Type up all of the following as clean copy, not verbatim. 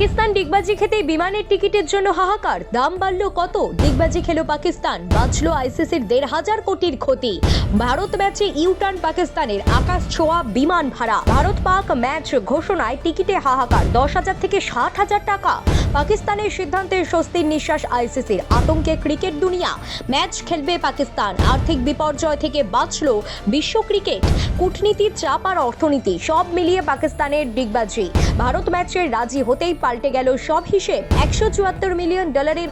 পাকিস্তান ডিগবাজি খেতে বিমানের টিকিটের জন্য হাহাকার, দাম বাড়ল কত? ডিগবাজি খেলো পাকিস্তান, বাঁচলো আইসিসির 1,500 কোটির ক্ষতি। ভারত ম্যাচে ইউটার্ন পাকিস্তানের, আকাশ ছোঁয়া বিমান ভাড়া। ভারত পাক ম্যাচ ঘোষণায় টিকিটে হাহাকার, 10,000 থেকে 60,000 টাকা। পাকিস্তানের সিদ্ধান্তে স্বস্তির নিঃশ্বাস আইসিসির, আতঙ্কে ক্রিকেট দুনিয়া। ম্যাচ খেলবে পাকিস্তান, আর্থিক বিপর্যয় থেকে বাঁচল বিশ্ব ক্রিকেট। কূটনীতির চাপ আর অর্থনীতি সব মিলিয়ে পাকিস্তানের ডিগবাজি। ভারত ম্যাচে রাজি হতেই পাল্টে গেল সব হিসেব। $174 মিলিয়ন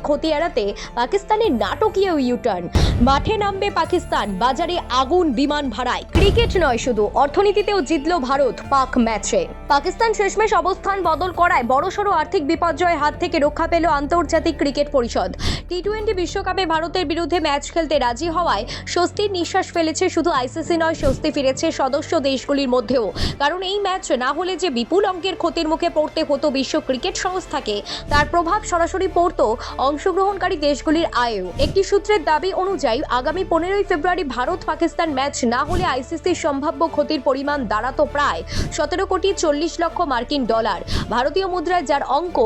ক্ষতি এড়াতে পাকিস্তানের নাটকীয় ইউটার্ন। মাঠে নামবে পাকিস্তান, বাজারে আগুন বিমান ভাড়ায়। ক্রিকেট নয় শুধু, অর্থনীতিতেও জিতল ভারত পাক ম্যাচে। পাকিস্তান শেষমেশ অবস্থান বদল করায় বড়সড় আর্থিক বিপর্যয়ের হাত থেকে রক্ষা পেল আন্তর্জাতিক ক্রিকেট পরিষদ। টি-20 বিশ্বকাপে ভারতের বিরুদ্ধে ম্যাচ খেলতে রাজি হওয়ায় স্বস্তির নিঃশ্বাস ফেলেছে শুধু আইসিসি নয়, স্বস্তি ফিরেছে সদস্য দেশগুলির মধ্যেও। কারণ এই ম্যাচ না হলে যে বিপুল অঙ্কের ক্ষতির মুখে পড়তে হতো বিশ্ব ক্রিকেট সংস্থাকে, তার প্রভাব সরাসরি পড়ত অংশগ্রহণকারী দেশগুলির আয়েও। একটি সূত্রের দাবি অনুযায়ী আগামী 15 ফেব্রুয়ারি ভারত পাকিস্তান ম্যাচ না হলে আইসিসির সম্ভাব্য ক্ষতির পরিমাণ দাঁড়াতো প্রায় $17,40,00,000 ভারতীয় মুদ্রায়, যার অঙ্ক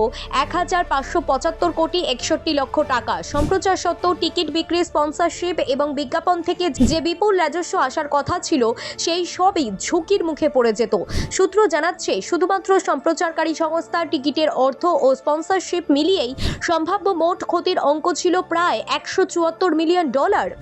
1,575,61,00,000 টাকা। সম্প্রচার সত্ত্বেও টিকিট বিক্রি, স্পন্সরশিপ এবং বিজ্ঞাপন থেকে যে বিপুল রাজস্ব আসার কথা ছিল, সেই সবই ঝুঁকির মুখে পড়ে যেত। সূত্র জানাচ্ছে, শুধুমাত্র সম্প্রচারকারী সংস্থা, টিকিটের অর্থ ও স্পন্সরশিপ মিলিয়েই সম্ভাব্য মোট ক্ষতির অঙ্ক ছিল প্রায় $174 মিলিয়ন।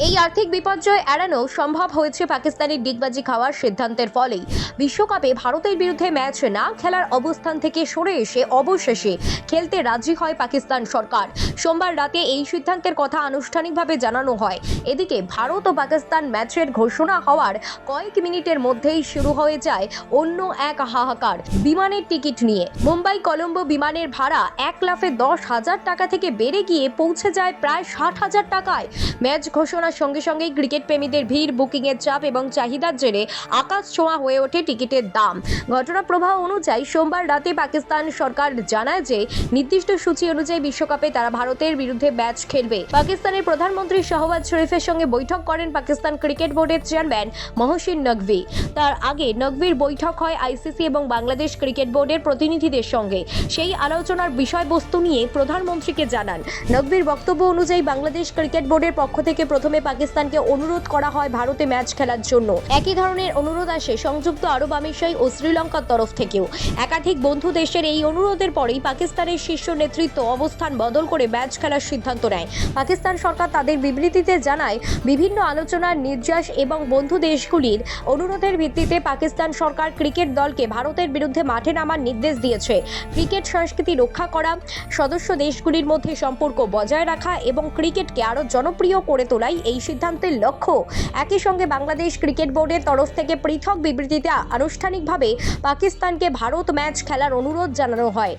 এই আর্থিক বিপর্যয় এড়ানো সম্ভব হয়েছে পাকিস্তানের ডিগবাজি খাওয়ার সিদ্ধান্তের ফলেই। বিশ্বকাপে ভারতের বিরুদ্ধে ম্যাচ না খেলার অবস্থান থেকে সরে এসে অবশেষে খেলতে রাজি হয় পাকিস্তান সরকার। সোমবার রাতে এই সিদ্ধান্তের কথা আনুষ্ঠানিকভাবে জানানো হয়। এদিকে ভারত ও পাকিস্তান ম্যাচের ঘোষণা হওয়ার কয়েক মিনিটের মধ্যেই শুরু হয়ে যায় অন্য এক হাহাকার বিমানের টিকিট নিয়ে। মুম্বাই কলম্বো বিমানের ভাড়া 1,10,000 টাকা থেকে বেড়ে গিয়ে পৌঁছে যায় প্রায় 60,000 টাকায়। ম্যাচ ঘোষণার সঙ্গে সঙ্গেই ক্রিকেট প্রেমীদের ভিড়, বুকিংয়ের চাপ এবং চাহিদার জেরে আকাশ ছোঁয়া হয়ে ওঠে টিকিটের দাম। ঘটনা প্রবাহ অনুযায়ী সোমবার রাতে পাকিস্তান সরকার জানায় যে নির্দিষ্ট সূচি অনুযায়ী বিশ্বকাপে তারা ভারতের বিরুদ্ধে ম্যাচ খেলবে। পাকিস্তানের প্রধানমন্ত্রী শাহবাজ শরীফের সঙ্গে বৈঠক করেন পাকিস্তান ক্রিকেট বোর্ডের চেয়ারম্যান মহসিন নকভি। তার আগে নকভির বৈঠক হয় আইসিসি এবং বাংলাদেশ ক্রিকেট বোর্ডের প্রতিনিধিদের সঙ্গে। সেই আলোচনার বিষয়বস্তু নিয়ে প্রধানমন্ত্রীকে জানান। নকভির বক্তব্য অনুযায়ী বাংলাদেশ ক্রিকেট বোর্ডের পক্ষ থেকে প্রথমে পাকিস্তানকে অনুরোধ করা হয় ভারতে ম্যাচ খেলার জন্য। একই ধরনের অনুরোধ আসে সংযুক্ত আরব আমিরশাহী ও শ্রীলঙ্কার তরফ থেকেও। একাধিক বন্ধু দেশের এই অনুরোধের পরেই পাকিস্তানের শীর্ষ নেতৃত্ব অবস্থান বদল করে ম্যাচ খেলার সিদ্ধান্ত নেয়। পাকিস্তান সরকার তাদের বিবৃতিতে জানায়, বিভিন্ন আলোচনার নির্যাস এবং বন্ধু দেশগুলির অনুরোধের ভিত্তিতে পাকিস্তান সরকার ক্রিকেট দলকে ভারতের বিরুদ্ধে মাঠে নামার নির্দেশ দিয়েছে। ক্রিকেট সংস্কৃতি রক্ষা করা, সদস্য দেশগুলির মধ্যে সম্পর্ক বজায় রাখা এবং ক্রিকেটকে আরও জনপ্রিয় করে তোলাই এই সিদ্ধান্তের লক্ষ্য। একই সঙ্গে বাংলাদেশ ক্রিকেট বোর্ডের তরফ থেকে পৃথক বিবৃতিতে আনুষ্ঠানিকভাবে পাকিস্তানকে ভারত ম্যাচ খেলার অনুরোধ জানানো হয়।